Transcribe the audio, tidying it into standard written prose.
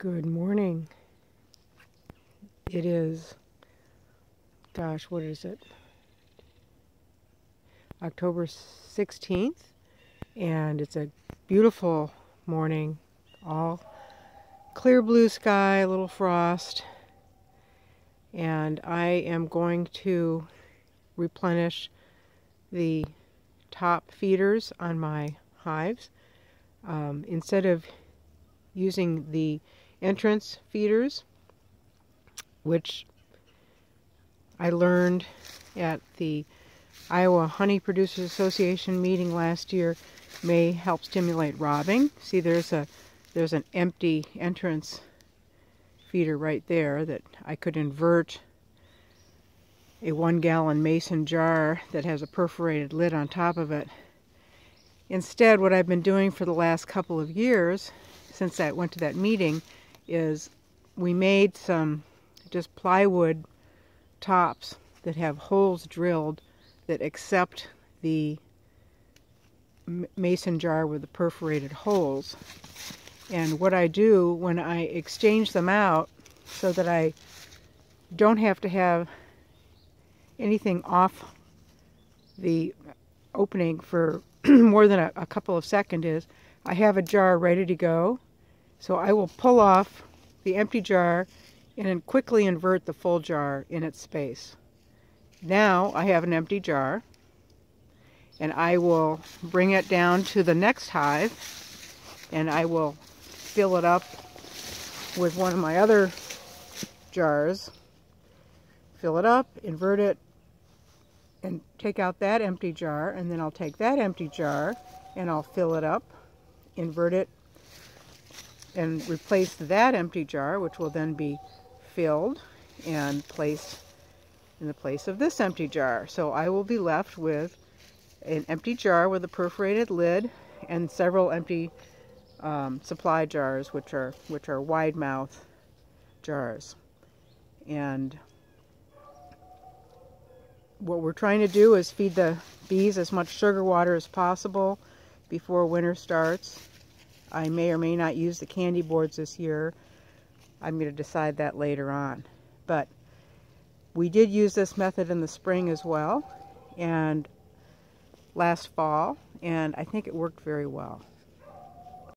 Good morning. It is, gosh, what is it? October 16th, and it's a beautiful morning. All clear blue sky, a little frost, and I am going to replenish the top feeders on my hives. Instead of using the entrance feeders, which I learned at the Iowa Honey Producers Association meeting last year may help stimulate robbing. See, there's an empty entrance feeder right there that I could invert a 1-gallon mason jar that has a perforated lid on top of it. Instead, what I've been doing for the last couple of years, since I went to that meeting, is we made some just plywood tops that have holes drilled that accept the mason jar with the perforated holes. And what I do when I exchange them out, so that I don't have to have anything off the opening for more than a couple of seconds, is I have a jar ready to go. So I will pull off the empty jar and then quickly invert the full jar in its space. Now I have an empty jar, and I will bring it down to the next hive, and I will fill it up with one of my other jars. Fill it up, invert it, and take out that empty jar, and then I'll take that empty jar and I'll fill it up, invert it, and replace that empty jar, which will then be filled and placed in the place of this empty jar. So I will be left with an empty jar with a perforated lid and several empty supply jars, which are wide mouth jars. And what we're trying to do is feed the bees as much sugar water as possible before winter starts. I may or may not use the candy boards this year. I'm going to decide that later on. But we did use this method in the spring as well, and last fall, and I think it worked very well.